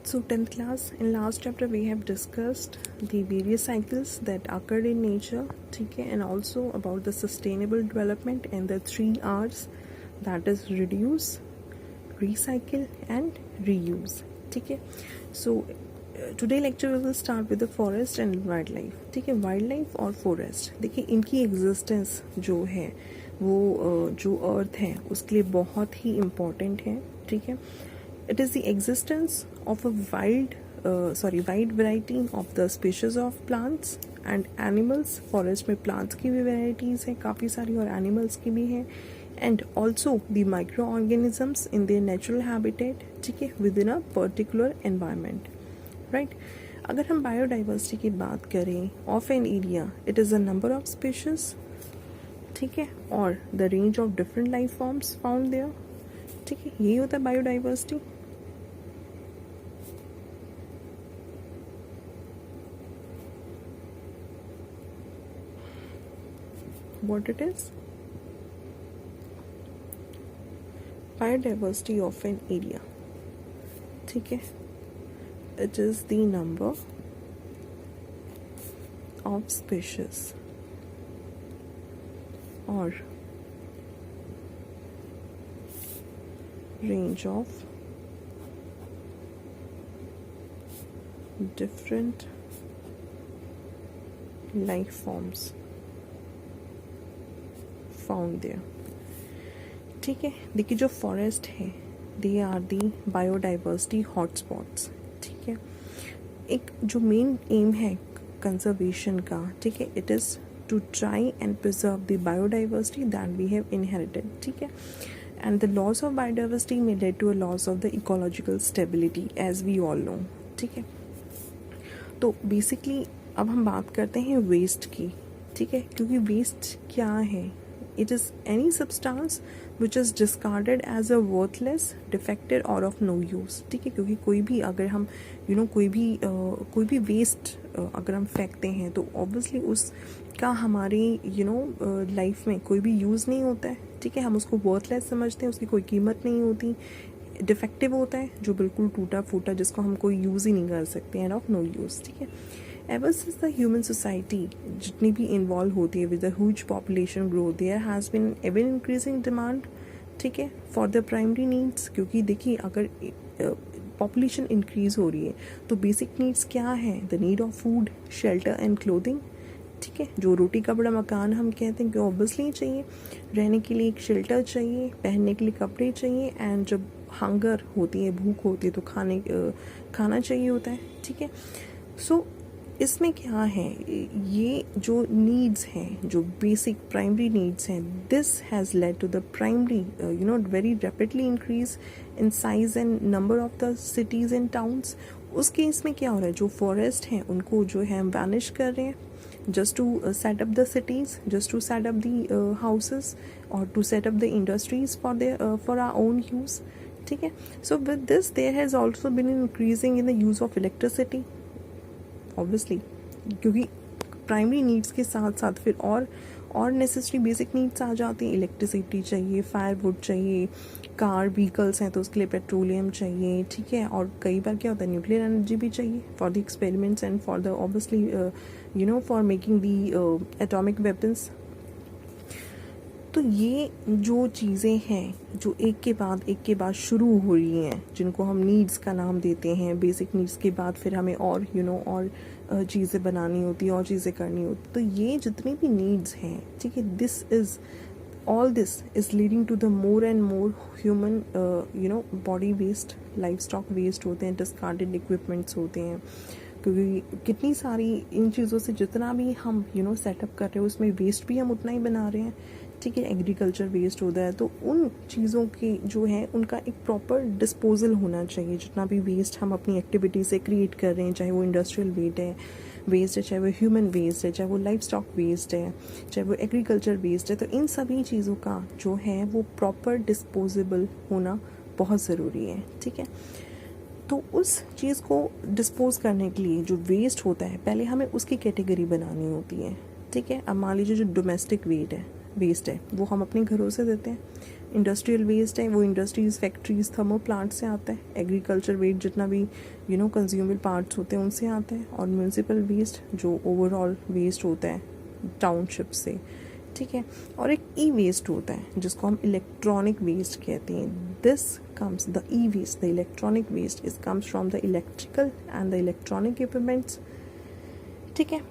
So 10th class, in last chapter we have discussed the various cycles that occurred in nature, ठीक है, and also about the sustainable development and the 3 R's, that is reduce, recycle and reuse, ठीक है. So today lecture we will start with the forest and wildlife, ठीक है. Wild और forest, देखिए इनकी existence जो है वो जो अर्थ है उसके लिए बहुत ही इम्पोर्टेंट है, ठीक है. It is the existence of a wide variety of the species of plants and animals. Forest में plants की भी varieties हैं काफ़ी सारी और animals की भी हैं, and also the microorganisms in their natural habitat, ठीक है, within a particular environment, right? अगर हम biodiversity की बात करें of an area, it is a number of species, ठीक है, और the range of different life forms found there, ठीक है. यही होता है biodiversity. What it is? Biodiversity of an area, ठीक है. It is the number of species or range of different life forms found there, ठीक है. देखिए जो फॉरेस्ट है they are the biodiversity hotspots, ठीक है. एक जो मेन एम है कंजर्वेशन का, ठीक है, it is to try and preserve the biodiversity that we have inherited, ठीक है. And the loss of biodiversity may led to a loss of the ecological stability as we all know, ठीक है. तो basically अब हम बात करते हैं वेस्ट की, ठीक है, क्योंकि वेस्ट क्या है? It is any substance which is discarded as a worthless, defective or of no use, ठीक है. क्योंकि कोई भी अगर हम कोई भी वेस्ट अगर हम फेंकते हैं तो ऑब्वियसली उसका हमारी लाइफ में कोई भी यूज़ नहीं होता है, ठीक है. हम उसको वर्थलेस समझते हैं, उसकी कोई कीमत नहीं होती. डिफेक्टिव होता है जो बिल्कुल टूटा फूटा, जिसको हम कोई यूज़ ही नहीं कर सकते, एंड ऑफ नो यूज़, ठीक है. Ever since the human society जितनी भी इन्वॉल्व होती है with the huge population growth, there has been ever increasing demand, ठीक है, फॉर द प्राइमरी नीड्स. क्योंकि देखिए अगर पॉपुलेशन इंक्रीज हो रही है तो बेसिक नीड्स क्या है? The need of food, shelter and clothing, ठीक है. जो रोटी कपड़ा मकान हम कहते हैं कि ऑब्वियसली चाहिए, रहने के लिए एक शेल्टर चाहिए, पहनने के लिए कपड़े चाहिए, एंड जब हंगर होती है, भूख होती है, तो खाना चाहिए होता है, ठीक है. सो इसमें क्या है, ये जो नीड्स हैं, जो बेसिक प्राइमरी नीड्स हैं, this has led to the primary very rapidly increase in size and number of the cities and towns. उस केस में क्या हो रहा है, जो फॉरेस्ट हैं उनको जो है हम वैनिश कर रहे हैं just to set up the cities, just to set up the houses or to set up the industries for our own use, ठीक है. So with this there has also been increasing in the use of electricity, obviously, क्योंकि primary needs के साथ साथ फिर और necessary basic needs आ जाती हैं. इलेक्ट्रिसिटी चाहिए, फायरवुड चाहिए, कार व्हीकल्स हैं तो उसके लिए पेट्रोलियम चाहिए, ठीक है. और कई बार क्या होता है, न्यूक्लियर एनर्जी भी चाहिए for the experiments and for the obviously for making the atomic weapons. तो ये जो चीज़ें हैं जो एक के बाद शुरू हो रही हैं, जिनको हम नीड्स का नाम देते हैं, बेसिक नीड्स के बाद फिर हमें और और चीज़ें बनानी होती है, और चीज़ें करनी होती. तो ये जितनी भी नीड्स हैं, ठीक है, all this is leading to the more and more human body waste, livestock waste होते हैं, discarded equipments होते हैं. क्योंकि कितनी सारी इन चीज़ों से जितना भी हम सेटअप कर रहे हैं उसमें वेस्ट भी हम उतना ही बना रहे हैं, ठीक है. एग्रीकल्चर वेस्ट होता है, तो उन चीज़ों की जो है उनका एक प्रॉपर डिस्पोजल होना चाहिए. जितना भी वेस्ट हम अपनी एक्टिविटी से क्रिएट कर रहे हैं, चाहे वो इंडस्ट्रियल वेस्ट है, चाहे वो ह्यूमन वेस्ट है, चाहे वो लाइफ स्टॉक वेस्ट है, चाहे वो एग्रीकल्चर वेस्ट है, तो इन सभी चीज़ों का जो है वो प्रॉपर डिस्पोजेबल होना बहुत ज़रूरी है, ठीक है. तो उस चीज़ को डिस्पोज करने के लिए जो वेस्ट होता है, पहले हमें उसकी कैटेगरी बनानी होती है, ठीक है. अब मान लीजिए जो डोमेस्टिक वेस्ट है वो हम अपने घरों से देते हैं, इंडस्ट्रियल वेस्ट है वो इंडस्ट्रीज़, फैक्ट्रीज, थर्मल प्लांट से आता है, एग्रीकल्चर वेस्ट जितना भी कंज्यूमेबल पार्ट्स होते हैं उनसे आता है, और म्यूनसिपल वेस्ट जो ओवरऑल वेस्ट होता है टाउनशिप से, ठीक है। और एक ई वेस्ट होता है जिसको हम इलेक्ट्रॉनिक वेस्ट कहते हैं। This comes the e waste, the electronic waste is comes from the electrical and the electronic equipments, ठीक है।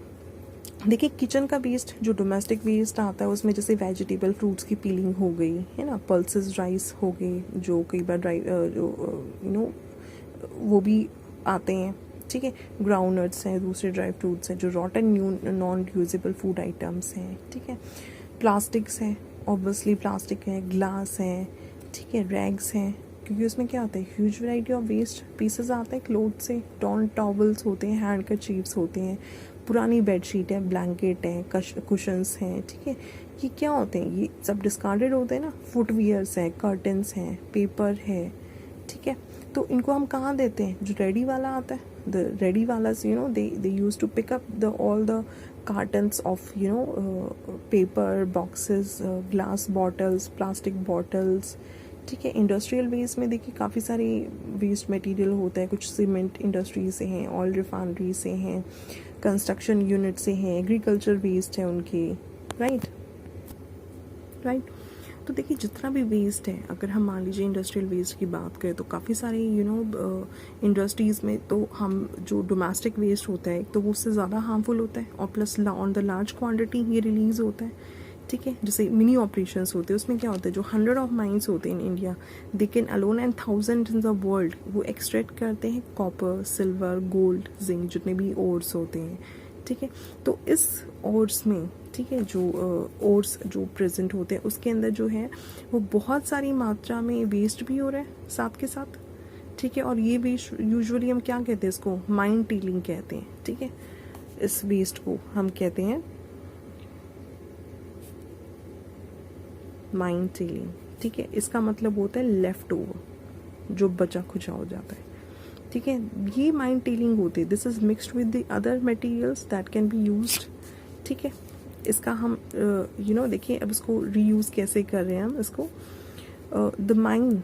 देखिए किचन का वेस्ट जो डोमेस्टिक वेस्ट आता है उसमें जैसे वेजिटेबल फ्रूट्स की पीलिंग हो गई है ना, पल्सेस राइस हो गए जो कई बार वो भी आते हैं, ठीक है। ग्राउंडनट्स हैं, दूसरे ड्राई फ्रूट्स हैं जो रॉटन नॉन यूजेबल फूड आइटम्स हैं, ठीक है। प्लास्टिक्स हैं, ऑब्वियसली प्लास्टिक है, ग्लास है, ठीक है, रैग्स हैं, क्योंकि उसमें क्या होता है huge variety of waste pieces आते हैं क्लोथ से, टॉवल्स होते हैं, हैंड करचीफ्स होते हैं, पुरानी बेडशीट है, ब्लैंकेट है, कुशन्स हैं, ठीक है। ये क्या होते हैं, ये सब डिस्कार्डेड होते हैं ना, फुटवियर्स हैं, कर्टन्स हैं, पेपर है, ठीक है। तो इनको हम कहाँ देते हैं, जो रेडी वाला आता है, द रेडी वाला they used to pick up all the cartons of paper boxes, glass bottles, plastic bottles, ठीक है। इंडस्ट्रियल वेस्ट में देखिए काफ़ी सारे वेस्ट मटेरियल होता है, कुछ सीमेंट इंडस्ट्री से हैं, ऑयल रिफाइनरी से हैं, कंस्ट्रक्शन यूनिट से हैं, एग्रीकल्चर वेस्ट है उनके, राइट। तो देखिए जितना भी वेस्ट है, अगर हम मान लीजिए इंडस्ट्रियल वेस्ट की बात करें तो काफ़ी सारे इंडस्ट्रीज़ में तो हम जो डोमेस्टिक वेस्ट होता है तो वो उससे ज़्यादा हार्मफुल होता है, और plus on the large quantity ये रिलीज़ होता है, ठीक है। जैसे मिनी ऑपरेशंस होते हैं उसमें क्या होता है, जो 100 ऑफ माइंस होते हैं in India, they can alone and 1000 in the world, वो एक्सट्रैक्ट करते हैं कॉपर, सिल्वर, गोल्ड, जिंक, जितने भी ओर्स होते हैं, ठीक है। तो इस ओर्स में, ठीक है, जो ओर्स जो प्रेजेंट होते हैं उसके अंदर जो है वो बहुत सारी मात्रा में वेस्ट भी हो रहा है साथ के साथ, ठीक है। और ये वेस्ट यूजुअली हम क्या कहते हैं, इसको माइन टीलिंग कहते हैं, ठीक है। इस वेस्ट को हम कहते हैं माइन टीलिंग, ठीक है। इसका मतलब होता है लेफ्ट ओवर, जो बचा खुचा हो जाता है, ठीक है। ये माइन टीलिंग होती है, this is mixed with the other materials that can be used, ठीक है। इसका हम देखिए अब इसको रीयूज कैसे कर रहे हैं हम इसको, द माइन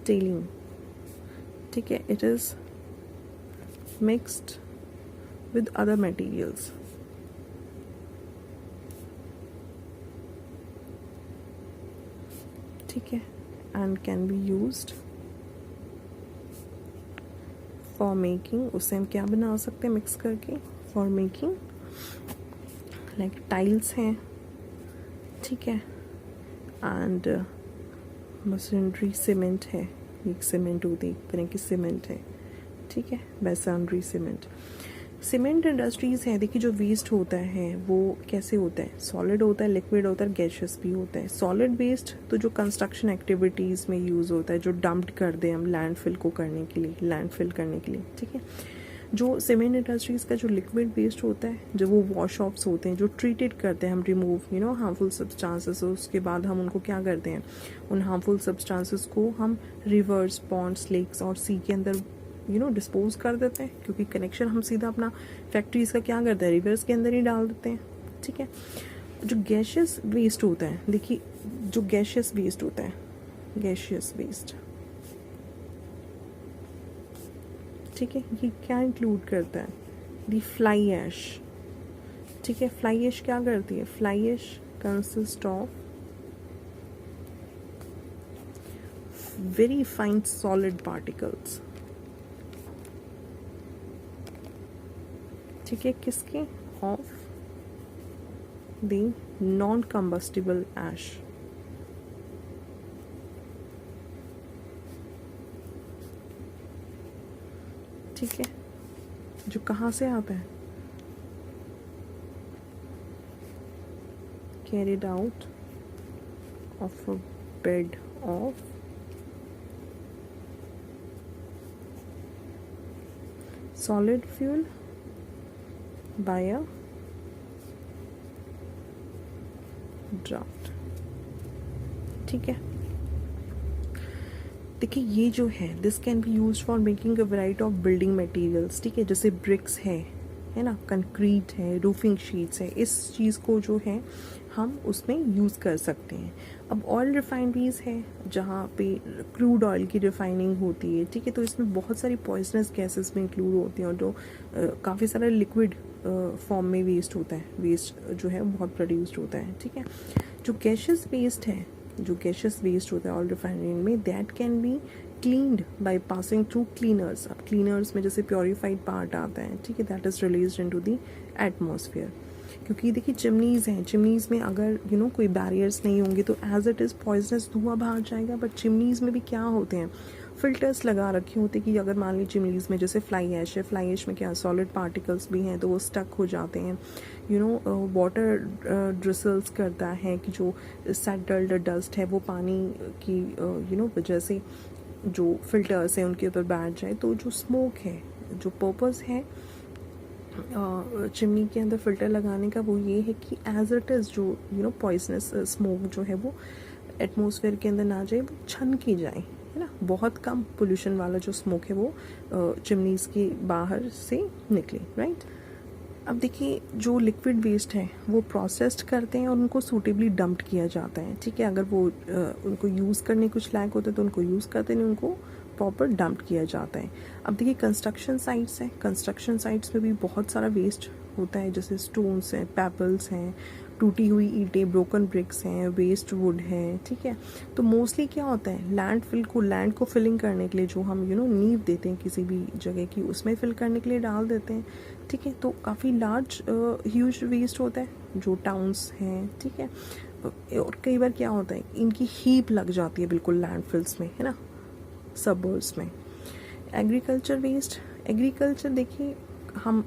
टीलिंग, ठीक है, it is mixed with other materials, ठीक है, and can be used for making, उससे हम क्या बना सकते हैं मिक्स करके, फॉर मेकिंग लाइक टाइल्स हैं, ठीक है, एंड मशीनरी सीमेंट है, एक सीमेंट होती है एक तरह की सीमेंट है, ठीक है, मैसनरी सीमेंट इंडस्ट्रीज है। देखिए जो वेस्ट होता है वो कैसे होता है, सॉलिड होता है, लिक्विड होता है, गैशियस भी होता है। सॉलिड वेस्ट तो जो कंस्ट्रक्शन एक्टिविटीज़ में यूज़ होता है, जो डंप्ड कर दें हम लैंडफिल करने के लिए, ठीक है। जो सीमेंट इंडस्ट्रीज़ का जो लिक्विड वेस्ट होता है, जो वो वॉश ऑफ्स होते हैं, जो ट्रीटेड करते हैं हम, रिमूव हार्मफुल सब्सटेंसेस, उसके बाद हम उनको क्या करते हैं, उन हार्मफुल सब्सटेंसेस को हम रिवर्स, पॉन्ड्स, लेक्स और सी के अंदर डिस्पोज कर देते हैं, क्योंकि कनेक्शन हम सीधा अपना फैक्ट्रीज का क्या करते हैं, रिवर्स के अंदर ही डाल देते हैं, ठीक है। जो गैशियस वेस्ट होता है, देखिए जो गैशियस वेस्ट होता है, गैशियस वेस्ट, ठीक है, ये क्या इंक्लूड करता है, दी फ्लाई ऐश, ठीक है। फ्लाई ऐश क्या करती है, fly ash consist of very fine solid particles, ठीक है, किसके, of the non combustible ash, ठीक है, जो कहाँ से आता है, carried out of a bed of solid fuel by a draft, ठीक है। देखिए ये जो है this can be use for making a variety of building materials, ठीक है, जैसे ब्रिक्स है है ना, कंक्रीट है, रूफिंग शीट्स है, इस चीज़ को जो है हम उसमें यूज़ कर सकते हैं। अब ऑयल रिफाइनरीज है जहाँ पे क्रूड ऑयल की रिफाइनिंग होती है, ठीक है, तो इसमें बहुत सारी पॉइजनस गैसेस में इंक्लूड होती हैं और जो काफ़ी सारा लिक्विड फॉर्म में वेस्ट होता है, वेस्ट जो है बहुत प्रोड्यूस्ड होता है, ठीक है। जो गैशियस वेस्ट है, जो गैशियस वेस्ट होता है ऑयल रिफाइनरी में, that can B cleaned by passing through cleaners. अब क्लीनर्स में जैसे प्योरीफाइड पार्ट आता है, ठीक है, that is released into the atmosphere. क्योंकि देखिए चिमनीज़ हैं, चिमनीज़ में अगर कोई बैरियर्स नहीं होंगे तो एज इट इज़ पॉइजनस धुआं बाहर जाएगा। बट चिमनीज़ में भी क्या होते हैं, फिल्टर्स लगा रखे होते कि अगर मान ली चिमनीज़ में जैसे फ्लाई ऐश है, फ्लाई ऐश में क्या सॉलिड पार्टिकल्स भी हैं तो वो स्टक हो जाते हैं। वाटर ड्रिसल्स करता है कि जो सेटल्ड डस्ट है वो पानी की वजह से जो फिल्टर्स हैं उनके ऊपर बैठ जाए। तो जो स्मोक है, जो पर्पस है चिमनी के अंदर फिल्टर लगाने का, वो ये है कि एज इट इज़ जो पॉइजनस स्मोक जो है वो एटमॉस्फेयर के अंदर ना जाए, वो छन की जाए, है ना, बहुत कम पोल्यूशन वाला जो स्मोक है वो चिमनीज़ के बाहर से निकले, राइट। अब देखिए जो लिक्विड वेस्ट है वो प्रोसेस्ड करते हैं और उनको सूटेबली डंप्ड किया जाता है, ठीक है। अगर वो उनको यूज़ करने कुछ लायक होते हैं तो उनको यूज़ करते नहीं, उनको प्रॉपर डंप किया जाता है। अब देखिए कंस्ट्रक्शन साइट्स हैं, कंस्ट्रक्शन साइट्स में भी बहुत सारा वेस्ट होता है, जैसे स्टोन्स हैं, पेबल्स हैं, टूटी हुई ईंटें, ब्रोकन ब्रिक्स हैं, वेस्ट वुड है, ठीक है। तो मोस्टली क्या होता है, लैंड को फिलिंग करने के लिए जो हम नींव देते हैं किसी भी जगह की, उसमें फिल करने के लिए डाल देते हैं, ठीक है। तो काफ़ी लार्ज ह्यूज वेस्ट होता है जो टाउन्स हैं, ठीक है। और कई बार क्या होता है, इनकी हीप लग जाती है बिल्कुल लैंडफिल्स में, है ना, सबर्ब्स में। एग्रीकल्चर वेस्ट, एग्रीकल्चर देखिए हम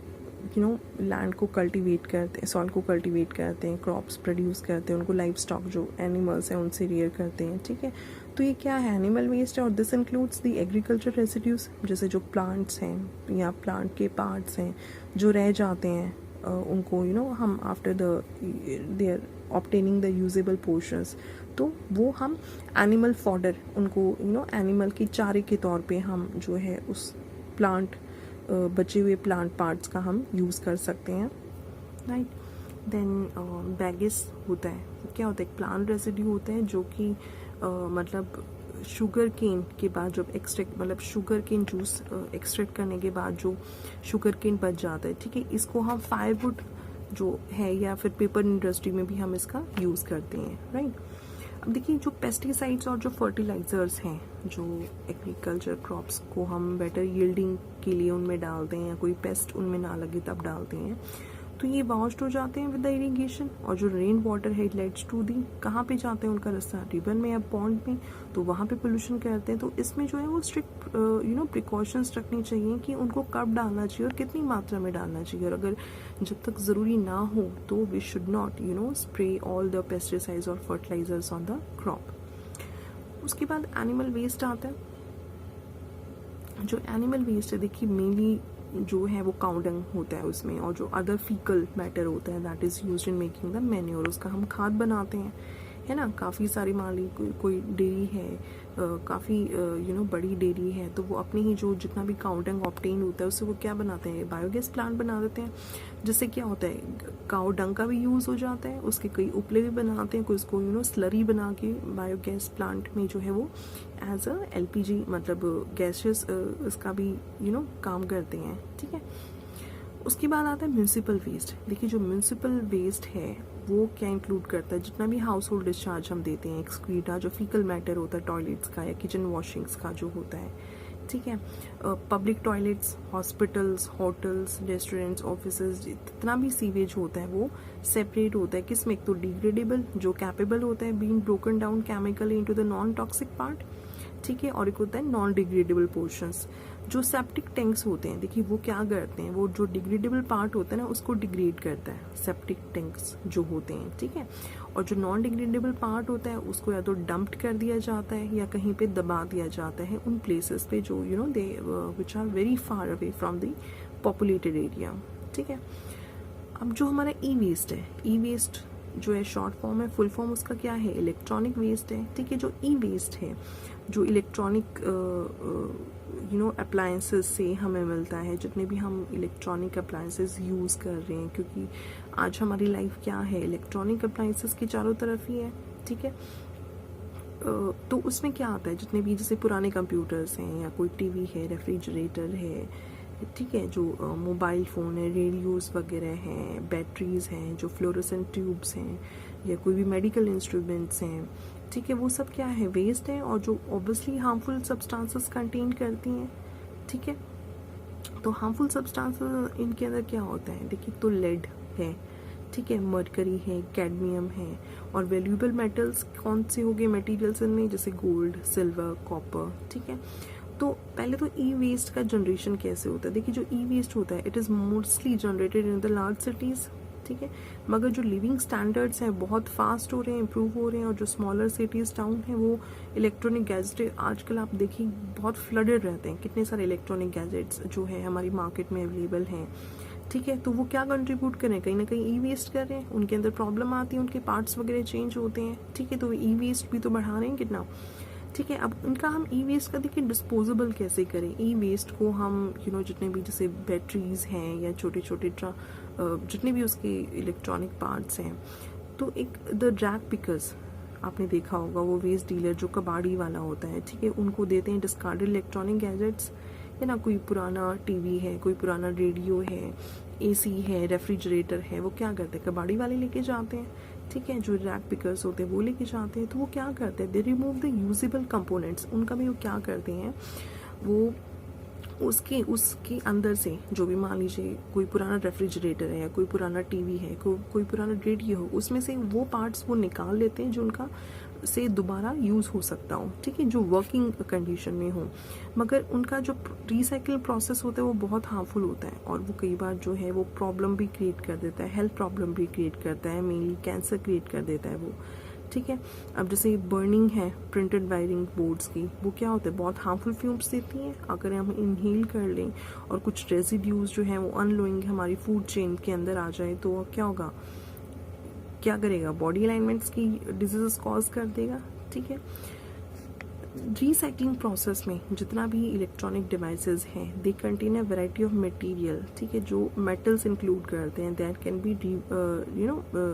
लैंड को कल्टीवेट करते हैं, सॉइल को कल्टीवेट करते हैं, क्रॉप्स प्रोड्यूस करते हैं, उनको लाइफ स्टॉक जो एनिमल्स हैं उनसे रियर करते हैं, ठीक है। तो ये क्या है, एनिमल वेस्ट है और this includes the agriculture residues, जैसे जो प्लांट्स हैं या प्लांट के पार्ट्स हैं जो रह जाते हैं, उनको हम after their obtaining the usable portions, तो वो हम एनिमल फॉडर, उनको एनिमल के चारे के तौर पे हम जो है उस प्लांट बचे हुए प्लांट पार्ट्स का हम यूज़ कर सकते हैं, राइट। देन बैगेस होता है, क्या होता है, प्लांट रेसिड्यू होता है जो कि मतलब शुगर केन के बाद जब एक्सट्रैक्ट, मतलब शुगर केन जूस एक्सट्रैक्ट करने के बाद जो शुगर केन बच जाता है, ठीक है, इसको हम फायरवुड जो है या फिर पेपर इंडस्ट्री में भी हम इसका यूज़ करते हैं, राइट। अब देखिए जो पेस्टिसाइड्स और जो फर्टिलाइजर्स हैं जो एग्रीकल्चर क्रॉप्स को हम बेटर यील्डिंग के लिए उनमें डालते हैं या कोई पेस्ट उनमें ना लगे तब डालते हैं, तो ये वॉश्ड हो जाते हैं विद द इरिगेशन। और जो रेन वाटर है इट लेट्स टू दी, कहाँ पे जाते हैं उनका रास्ता, रिवर में या पॉन्ड में, तो वहाँ पे पोल्यूशन करते हैं। तो इसमें जो है वो स्ट्रिक्ट प्रिकॉशंस रखनी चाहिए कि उनको कब डालना चाहिए और कितनी मात्रा में डालना चाहिए, और अगर जब तक ज़रूरी ना हो तो we should not spray all the pesticides और फर्टिलाइजर्स ऑन द क्रॉप। उसके बाद एनिमल वेस्ट आता है। जो एनिमल वेस्ट है देखिए मेनली जो है वो काउ डंग होता है उसमें, और जो अदर फीकल मैटर होता है that is used in making the manure, उसका हम खाद बनाते हैं, है ना। काफ़ी सारी मान ली कोई डेयरी है, काफ़ी बड़ी डेयरी है, तो वो अपने ही जो जितना भी काउ डंग ऑब्टेन होता है उससे वो क्या बनाते हैं, बायोगैस प्लांट बना देते हैं, जिससे क्या होता है काउ डंग का भी यूज़ हो जाता है, उसके कई उपले भी बनाते हैं, कोई उसको स्लरी बना के बायोगैस प्लांट में जो है वो एज अ LPG मतलब गैसेस इसका भी काम करते हैं, ठीक है। उसके बाद आता है म्यूनसिपल वेस्ट। देखिए जो म्यूनसिपल वेस्ट है वो क्या इंक्लूड करता है, जितना भी हाउस होल्ड डिस्चार्ज हम देते हैं, एक्सक्रीटा जो फीकल मैटर होता है टॉयलेट्स का या किचन वॉशिंग्स का जो होता है, ठीक है। Public toilets, hospitals, hotels, restaurants, offices, जितना भी सीवेज होता है वो सेपरेट होता है किसमें, एक तो डिग्रेडेबल जो कैपेबल होता है being broken down chemically into the non toxic part, ठीक है, और एक होता है नॉन डिग्रेडेबल पोर्शंस। जो सेप्टिक टैंक्स होते हैं देखिए वो क्या करते हैं, वो जो डिग्रेडेबल पार्ट होता है ना उसको डिग्रेड करता है, सेप्टिक टैंक्स जो होते हैं, ठीक है। और जो नॉन डिग्रेडेबल पार्ट होता है उसको या तो डंप्ड कर दिया जाता है या कहीं पे दबा दिया जाता है उन प्लेसेस पे जो they which are very far away from the populated area, ठीक है। अब जो हमारा ई वेस्ट है, ई वेस्ट जो है शॉर्ट फॉर्म है, फुल फॉर्म उसका क्या है, इलेक्ट्रॉनिक वेस्ट है। ठीक है, जो ई वेस्ट है, जो इलेक्ट्रॉनिक अप्लायंसेस से हमें मिलता है, जितने भी हम इलेक्ट्रॉनिक अप्लायंसेस यूज़ कर रहे हैं, क्योंकि आज हमारी लाइफ क्या है, इलेक्ट्रॉनिक अप्लायंसेस के चारों तरफ ही है। ठीक है, तो उसमें क्या आता है, जितने भी जैसे पुराने कंप्यूटर्स हैं या कोई टीवी है, रेफ्रिजरेटर है, ठीक है, जो मोबाइल फ़ोन है, रेडियोस वगैरह हैं, बैटरीज हैं, जो फ्लोरोसेंट ट्यूब्स हैं, या कोई भी मेडिकल इंस्ट्रूमेंट्स हैं, ठीक है, वो सब क्या है, वेस्ट है, और जो ऑब्वियसली हार्मफुल सब्सटेंसेस कंटेन करती हैं। ठीक है, तो हार्मफुल सब्सटेंसेस इनके अंदर क्या होता है, देखिए, तो लेड है, ठीक है, मरकरी है, कैडमियम है, और वैल्यूएबल मेटल्स कौन से हो गए मटेरियल्स इनमें, जैसे गोल्ड, सिल्वर, कॉपर। ठीक है, तो पहले तो ई वेस्ट का जनरेशन कैसे होता है, देखिए, जो ई वेस्ट होता है it is mostly generated in the large cities. ठीक है, मगर जो लिविंग स्टैंडर्ड्स हैं बहुत फास्ट हो रहे हैं, इम्प्रूव हो रहे हैं, और जो स्मॉलर सिटीज़ टाउन हैं वो इलेक्ट्रॉनिक गैजेट आजकल आप देखिए बहुत फ्लडेड रहते हैं, कितने सारे इलेक्ट्रॉनिक गैजेट्स जो है हमारी मार्केट में अवेलेबल हैं। ठीक है, तो वो क्या कंट्रीब्यूट करें, कहीं ना कहीं ई वेस्ट कर रहे हैं, उनके अंदर प्रॉब्लम आती है, उनके पार्ट्स वगैरह चेंज होते हैं। ठीक है, तो ई वेस्ट भी तो बढ़ा रहे हैं कितना। ठीक है, अब इनका हम ई वेस्ट का देखिए डिस्पोजेबल कैसे करें। ई वेस्ट को हम जितने भी जैसे बैटरीज हैं या छोटे छोटे जितने भी उसके इलेक्ट्रॉनिक पार्ट्स हैं, तो एक द ड्रैग पिकर्स आपने देखा होगा, वो वेस्ट डीलर जो कबाड़ी वाला होता है, ठीक है, उनको देते हैं डिस्कार्डेड इलेक्ट्रॉनिक गैजेट्स, है ना, कोई पुराना टीवी है, कोई पुराना रेडियो है, एसी है, रेफ्रिजरेटर है, वो क्या करते हैं, कबाड़ी वाले लेके जाते हैं। ठीक है, जो रैक पिकर्स होते हैं वो लेके जाते हैं, तो वो क्या करते हैं, they remove the usable components. उनका भी वो क्या करते हैं, वो उसके अंदर से जो भी, मान लीजिए कोई पुराना रेफ्रिजरेटर है, कोई पुराना टीवी है, कोई पुराना रेडियो हो, उसमें से वो पार्ट्स वो निकाल लेते हैं जो उनका से दोबारा यूज़ हो सकता हो। ठीक है, जो वर्किंग कंडीशन में हो, मगर उनका जो रिसाइकिल प्रोसेस होता है वो बहुत हार्मफुल होता है, और वो कई बार जो है वो प्रॉब्लम भी क्रिएट कर देता है, हेल्थ प्रॉब्लम भी क्रिएट करता है, मेनली कैंसर क्रिएट कर देता है वो। ठीक है, अब जैसे बर्निंग है प्रिंटेड वायरिंग बोर्ड्स की, वो क्या होता है, बहुत हार्मफुल फ्यूम्स देती हैं, अगर हम इनहेल कर लें और कुछ रेजिड्यूज जो हैं वो अनलोइंग हमारी फूड चेन के अंदर आ जाए, तो क्या होगा, क्या करेगा, बॉडी अलाइनमेंट्स की डिजीजेस कॉज कर देगा। ठीक है, रिसाइकलिंग प्रोसेस में जितना भी इलेक्ट्रॉनिक डिवाइसेस हैं, they contain a variety of material. ठीक है, जो मेटल्स इंक्लूड करते हैं, that can be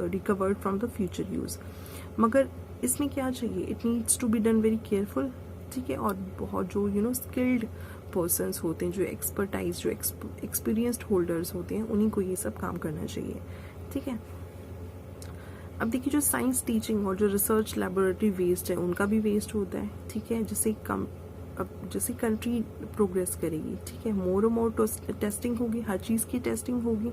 recovered from the future use, मगर इसमें क्या चाहिए, it needs to be done very careful. ठीक है, और बहुत जो स्किल्ड पर्सन्स होते हैं, जो एक्सपर्टाइज, जो एक्सपीरियंस्ड होल्डर्स होते हैं, उन्हीं को ये सब काम करना चाहिए। ठीक है, अब देखिए, जो साइंस टीचिंग और जो रिसर्च लैबोरेटरी वेस्ट है उनका भी वेस्ट होता है। ठीक है, अब जैसे कंट्री प्रोग्रेस करेगी, ठीक है, मोर और मोर टेस्टिंग होगी, हर चीज़ की टेस्टिंग होगी।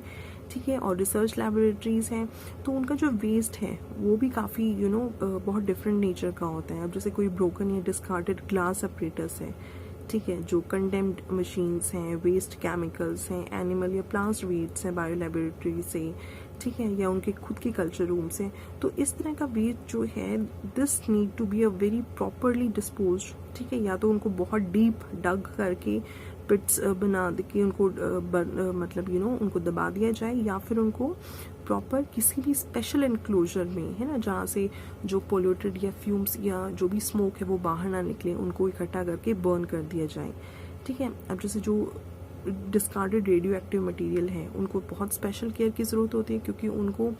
ठीक है, और रिसर्च लैबोरेटरीज हैं, तो उनका जो वेस्ट है वो भी काफ़ी बहुत डिफरेंट नेचर का होता है। अब जैसे कोई ब्रोकन या डिस्कार्डेड ग्लास अपरेटस है, ठीक है, जो कंडेम्ड मशीन्स हैं, वेस्ट केमिकल्स हैं, एनिमल या प्लांट वेस्ट हैं बायो लेबोरेटरी से, ठीक है, या उनके खुद के कल्चर रूम से, तो इस तरह का वेस्ट जो है, this need to be a very properly dispose. ठीक है, या तो उनको बहुत डीप डग करके पिट्स बना के उनको मतलब उनको दबा दिया जाए, या फिर उनको प्रॉपर किसी भी स्पेशल एनक्लोजर में, है ना, जहाँ से जो पोल्यूटेड या फ्यूम्स या जो भी स्मोक है वो बाहर ना निकले, उनको इकट्ठा करके बर्न कर दिया जाए। ठीक है, अब जैसे जो डिस्कार्डेड रेडियो एक्टिव मटीरियल है, उनको बहुत स्पेशल केयर की ज़रूरत होती है, क्योंकि उनको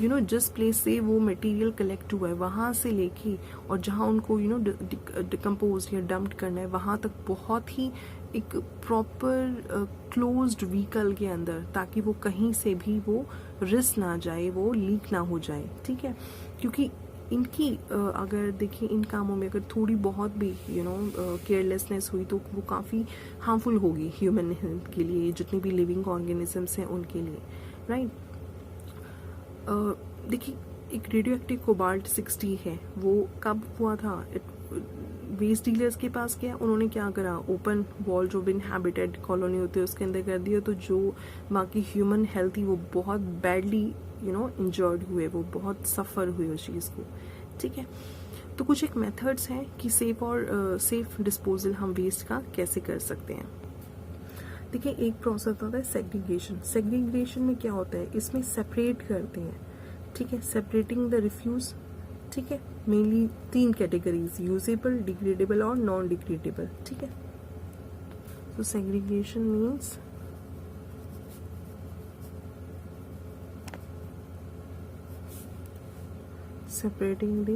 जिस प्लेस से वो मटेरियल कलेक्ट हुआ है वहाँ से लेके और जहाँ उनको डिकम्पोज या डंप करना है, वहाँ तक बहुत ही एक प्रॉपर क्लोज्ड व्हीकल के अंदर, ताकि वो कहीं से भी वो रिस्क ना जाए, वो लीक ना हो जाए। ठीक है, क्योंकि इनकी अगर देखिए, इन कामों में अगर थोड़ी बहुत भी केयरलेसनेस हुई तो वो काफ़ी हार्मफुल होगी ह्यूमन हेल्थ के लिए, जितने भी लिविंग ऑर्गेनिजम्स हैं उनके लिए, राइट। देखिए, एक रेडियो एक्टिव कोबाल्ट 60 है, वो कब हुआ था, वेस्ट डीलर्स के पास गया, उन्होंने क्या करा, ओपन वॉल जो इनहैबिटेड कॉलोनी होती है उसके अंदर कर दिया, तो जो वहाँ की ह्यूमन हेल्थ थी वो बहुत बैडली इंजर्ड हुए, वो बहुत सफ़र हुए उस चीज़ को। ठीक है, तो कुछ एक मेथड्स हैं कि सेफ डिस्पोजल हम वेस्ट का कैसे कर सकते हैं। देखिए, एक प्रोसेस होता है सेग्रीगेशन। सेग्रीगेशन में क्या होता है, इसमें सेपरेट करते हैं। ठीक है, सेपरेटिंग द रिफ्यूज, ठीक है, मेनली 3 कैटेगरीज, यूजेबल, डिग्रेडेबल और नॉन डिग्रेडेबल, ठीक है। तो segregation means separating the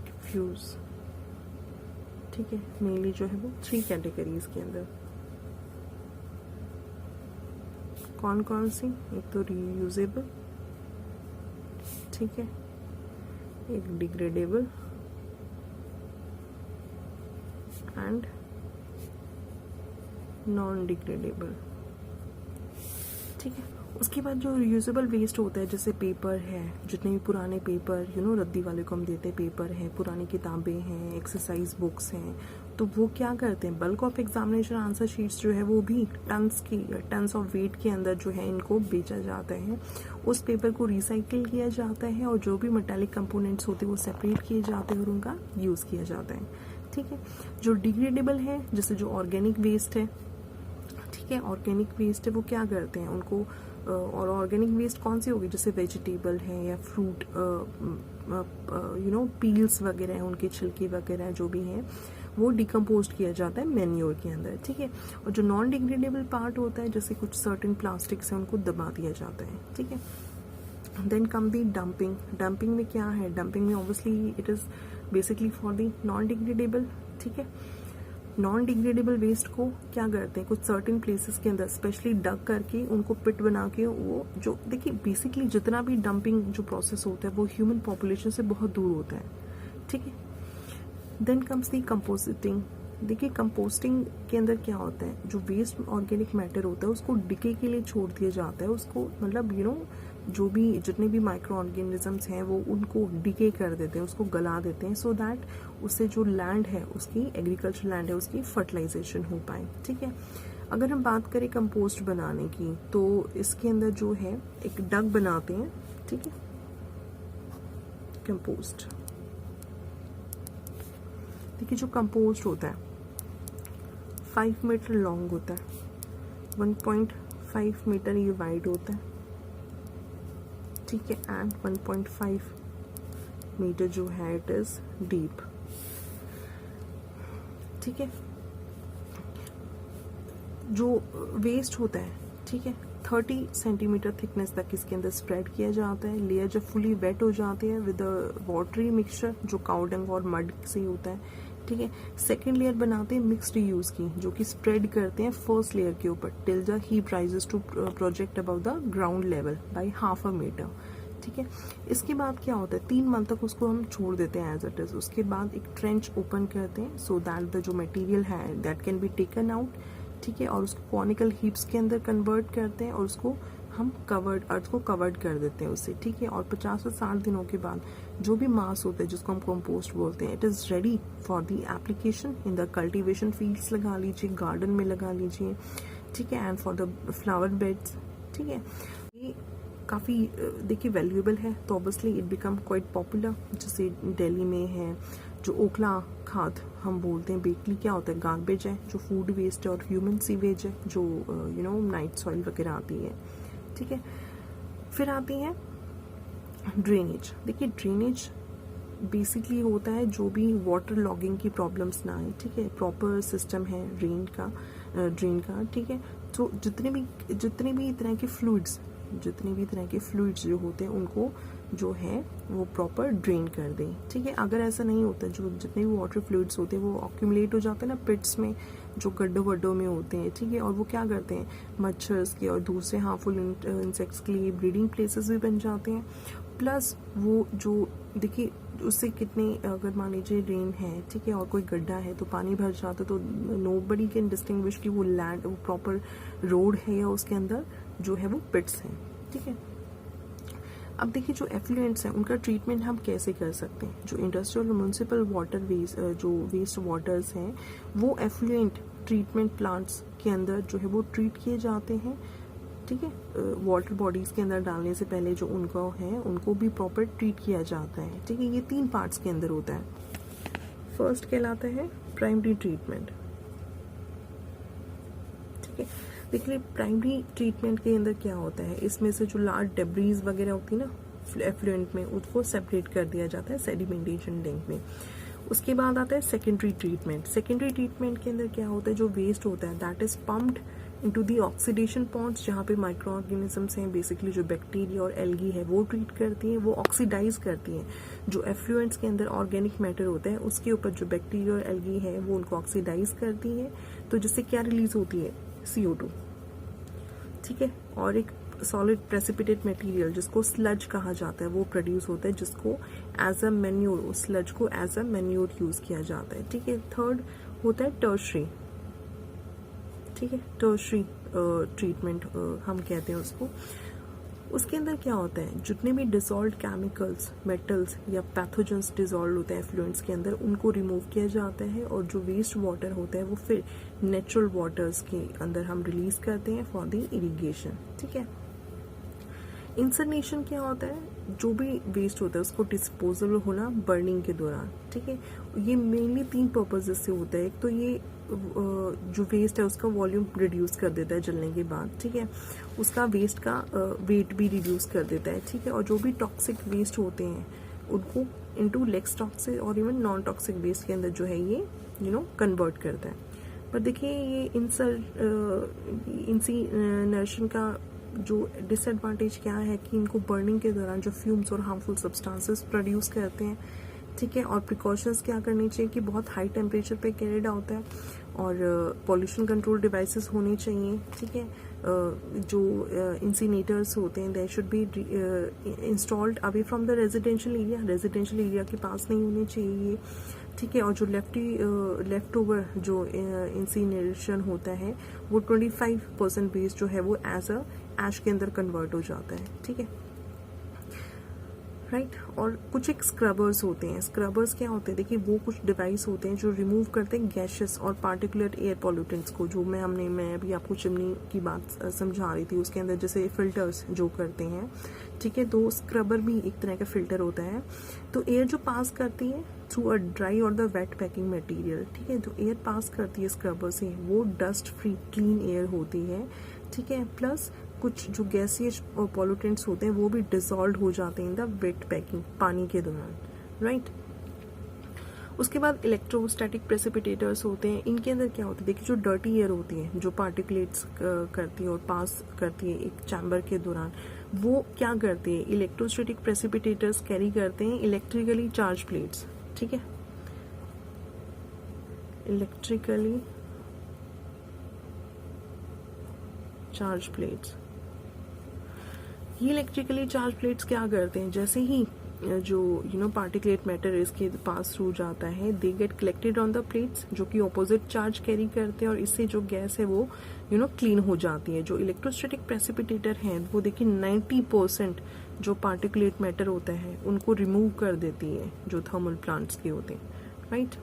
refuse, ठीक है, मेनली जो है वो 3 कैटेगरीज के अंदर। कौन कौन सी? एक तो रीयूजेबल, ठीक है, एक डिग्रेडेबल एंड नॉन डिग्रेडेबल, ठीक है। उसके बाद जो रियूजेबल वेस्ट होता है, जैसे पेपर है, जितने भी पुराने पेपर रद्दी वाले को हम देते हैं, पेपर है, पुरानी किताबें हैं, एक्सरसाइज बुक्स हैं, तो वो क्या करते हैं, bulk of examination answer sheets जो है वो भी टन्स ऑफ वेट के अंदर जो है इनको बेचा जाता है। उस पेपर को रिसाइकिल किया जाता है और जो भी मेटालिक कंपोनेंट्स होते हैं वो सेपरेट किए जाते हैं और उनका यूज़ किया जाता है, ठीक है। जो डिग्रेडेबल है, जैसे जो ऑर्गेनिक वेस्ट है, ठीक है, ऑर्गेनिक वेस्ट है, वो क्या करते हैं उनको, और ऑर्गेनिक वेस्ट कौन सी होगी, जैसे वेजिटेबल है या फ्रूट पील्स वगैरह हैं, उनके छिलके वगैरह जो भी हैं वो डिकम्पोज किया जाता है मैन्योर के अंदर, ठीक है। और जो नॉन डिग्रेडेबल पार्ट होता है, जैसे कुछ सर्टेन प्लास्टिक्स हैं, उनको दबा दिया जाता है, ठीक है। देन कम दी डंपिंग। डंपिंग में क्या है, डंपिंग में obviously it is basically for the non degradable, ठीक है। नॉन डिग्रेडेबल वेस्ट को क्या करते हैं, कुछ सर्टेन प्लेसेस के अंदर स्पेशली डग करके उनको पिट बना के, वो जो देखिए बेसिकली जितना भी डंपिंग जो प्रोसेस होता है वो ह्यूमन पॉपुलेशन से बहुत दूर होता है, ठीक है। Then comes the composting. देखिए कंपोस्टिंग के अंदर क्या होता है, जो वेस्ट ऑर्गेनिक मैटर होता है उसको डिके के लिए छोड़ दिया जाता है, उसको मतलब जो भी जितने भी माइक्रो ऑर्गेनिजम्स हैं वो उनको डिके कर देते हैं, उसको गला देते हैं, सो दैट उससे जो लैंड है उसकी, एग्रीकल्चर लैंड है उसकी फर्टिलाइजेशन हो पाए, ठीक है। अगर हम बात करें कंपोस्ट बनाने की, तो इसके अंदर जो है एक डग बनाते हैं, ठीक है, कंपोस्ट। देखिए जो कंपोस्ट होता है 5 मीटर लॉन्ग होता है, 1.5 मीटर ये वाइड होता है, ठीक है, एंड 1.5 मीटर जो है इट इज डीप, ठीक है। जो वेस्ट होता है, ठीक है, 30 सेंटीमीटर थिकनेस तक इसके अंदर स्प्रेड किया जाता है। लेयर जब फुली वेट हो जाती है विद वाटरी मिक्सचर जो काउडंग और मड से होता है, ठीक है। सेकेंड लेयर बनाते हैं मिक्सड यूज की, जो कि स्प्रेड करते हैं फर्स्ट लेयर के ऊपर till the heap rises to project above the ground level by half a metre, ठीक है। इसके बाद क्या होता है, 3 मंथ तक उसको हम छोड़ देते हैं एज इट इज। उसके बाद एक ट्रेंच ओपन करते हैं सो दैट द जो मटेरियल है that can be taken out, ठीक है, और उसको कॉनिकल हीप्स के अंदर कन्वर्ट करते हैं और उसको हम अर्थ को कवर्ड कर देते हैं उससे, ठीक है। और 50 से 60 दिनों के बाद जो भी मास होता है जिसको हम कंपोस्ट बोलते हैं, it is ready for the application in the cultivation fields लगा लीजिए, गार्डन में लगा लीजिए, ठीक है, and for the flower beds, ठीक है। ये काफ़ी देखिए वैल्यूएबल है, तो obviously it become quite popular. जैसे दिल्ली में है जो ओखला खाद हम बोलते हैं, बेसिकली क्या होता है, गार्बेज है जो फूड वेस्ट है और ह्यूमन सीवेज है जो नाइट सॉइल वगैरह आती है, ठीक है। फिर आती है ड्रेनेज। देखिए ड्रेनेज बेसिकली होता है जो भी वाटर लॉगिंग की प्रॉब्लम्स ना आए, ठीक है, प्रॉपर सिस्टम है ड्रेन का, ठीक है। तो जितने भी तरह के फ्लूइड्स जो होते हैं उनको जो है वो प्रॉपर ड्रेन कर दें, ठीक है। अगर ऐसा नहीं होता, जो जितने भी वाटर फ्लूइड्स होते हैं वो ऑक्यूमुलेट हो जाते हैं ना पिट्स में, जो गड्ढों में होते हैं, ठीक है, और वो क्या करते हैं मच्छर्स के और दूसरे हार्मफुल इंसेक्ट्स के लिए ब्रीडिंग प्लेसेस भी बन जाते हैं। प्लस वो जो देखिए उससे कितने, अगर मान लीजिए रेन है, ठीक है, और कोई गड्ढा है तो पानी भर जाता है, तो नोबडी कैन डिस्टिंग्विश कि वो लैंड, वो प्रॉपर रोड है या उसके अंदर जो है वो पिट्स हैं, ठीक है। अब देखिए जो एफ्लुएंट्स हैं उनका ट्रीटमेंट हम कैसे कर सकते हैं। जो इंडस्ट्रियल और म्यूनसिपल वाटर वेस्ट वाटर्स हैं वो एफ्लुएंट ट्रीटमेंट प्लांट्स के अंदर जो है वो ट्रीट किए जाते हैं, ठीक है। वाटर बॉडीज के अंदर डालने से पहले जो उनको है उनको भी प्रॉपर ट्रीट किया जाता है, ठीक है। ये 3 पार्ट्स के अंदर होता है। फर्स्ट कहलाता है प्राइमरी ट्रीटमेंट, ठीक है। देखिए प्राइमरी ट्रीटमेंट के अंदर क्या होता है, इसमें से जो लार्ज डेब्रीज वगैरह होती है ना एफ्लुएंट में, उसको सेपरेट कर दिया जाता है सेडिमेंटेशन टैंक में। उसके बाद आता है सेकेंडरी ट्रीटमेंट। सेकेंडरी ट्रीटमेंट के अंदर क्या होता है, जो वेस्ट होता है that is pumped into the oxidation ponds, जहाँ पे माइक्रो ऑर्गेनिजम्स हैं बेसिकली, जो बैक्टीरिया और एल्गी है वो ट्रीट करती हैं, वो ऑक्सीडाइज करती हैं। जो एफ्लुएंट्स के अंदर ऑर्गेनिक मैटर होता है उसके ऊपर जो बैक्टीरिया और एल्गी है वो उनको ऑक्सीडाइज करती है, तो जिससे क्या रिलीज होती है, CO2, ठीक है। और एक सॉलिड प्रेसिपिटेट मटेरियल जिसको स्लज कहा जाता है वो प्रोड्यूस होता है, जिसको एज अ मैन्योर, उस स्लज को एज अ मैन्योर यूज किया जाता है, ठीक है। थर्ड होता है टर्शरी, ठीक है, टर्शरी ट्रीटमेंट हम कहते हैं उसको। उसके अंदर क्या होता है, जितने भी डिसॉल्व केमिकल्स, मेटल्स या पैथोजेंस डिसॉल्व होते हैं एफ्लुएंट्स के अंदर, उनको रिमूव किया जाता है, और जो वेस्ट वाटर होता है वो फिर नेचुरल वाटर्स के अंदर हम रिलीज करते हैं फॉर द इरिगेशन, ठीक है। इंसर्नेशन क्या होता है, जो भी वेस्ट होता है उसको डिस्पोजल होना बर्निंग के दौरान, ठीक है। ये मेनली 3 पर्पजेस से होता है। एक तो ये जो वेस्ट है उसका वॉल्यूम रिड्यूस कर देता है जलने के बाद, ठीक है। उसका वेस्ट का वेट भी रिड्यूस कर देता है, ठीक है। और जो भी टॉक्सिक वेस्ट होते हैं उनको इनटू लेस टॉक्सिक और इवन नॉन टॉक्सिक वेस्ट के अंदर जो है ये कन्वर्ट करता है। पर देखिए ये इंसिनरेशन का जो डिसएडवांटेज क्या है कि इनको बर्निंग के दौरान जो फ्यूम्स और हार्मफुल सब्सटेंसेस प्रोड्यूस करते हैं, ठीक है। और प्रिकॉशंस क्या करनी चाहिए कि बहुत हाई टेम्परेचर पे कैरिड होता है, और पॉल्यूशन कंट्रोल डिवाइसेस होने चाहिए, ठीक है। जो इंसिनेटर्स होते हैं they should be installed away from the residential area के पास नहीं होने चाहिए, ठीक है। और जो लेफ्ट ओवर जो इंसिनेशन होता है वो 25% वेस्ट जो है वो एज अ ऐश के अंदर कन्वर्ट हो जाता है, ठीक है, राइट। और कुछ एक स्क्रबर्स होते हैं। स्क्रबर्स क्या होते हैं, देखिए वो कुछ डिवाइस होते हैं जो रिमूव करते हैं गैसेस और पार्टिकुलर एयर पॉल्यूटेंट्स को, जो मैं अभी आपको चिमनी की बात समझा रही थी, उसके अंदर जैसे फिल्टर्स जो करते हैं, ठीक है। तो स्क्रबर भी एक तरह का फिल्टर होता है। तो एयर जो पास करती है थ्रू अ ड्राई और द वेट पैकिंग मटेरियल, ठीक है, जो एयर पास करती है स्क्रबर से वो डस्ट फ्री क्लीन एयर होती है, ठीक है। प्लस कुछ जो गैसियस और पॉल्यूटेंट्स होते हैं वो भी डिसॉल्व हो जाते हैं इन द वेट पैकिंग, पानी के दौरान, राइट। उसके बाद इलेक्ट्रोस्टैटिक प्रेसिपिटेटर्स होते हैं। इनके अंदर क्या होता है, देखिए जो डर्टी एयर होती है जो पार्टिकुलेट्स करती है और पास करती है एक चैम्बर के दौरान, वो क्या करते हैं, इलेक्ट्रोस्टैटिक प्रेसिपिटेटर्स कैरी करते हैं इलेक्ट्रिकली चार्ज प्लेट्स, ठीक है, इलेक्ट्रिकली चार्ज प्लेट्स। ये इलेक्ट्रिकली चार्ज प्लेट्स क्या करते हैं, जैसे ही जो पार्टिकुलेट मैटर इसके पास थ्रू जाता है, they get collected on the plates जो कि ऑपोजिट चार्ज कैरी करते हैं, और इससे जो गैस है वो क्लीन हो जाती है। जो इलेक्ट्रोस्टैटिक प्रेसिपिटेटर हैं वो देखिए 90% जो पार्टिकुलेट मैटर होता है उनको रिमूव कर देती है, जो थर्मल प्लांट्स के होते हैं, राइट।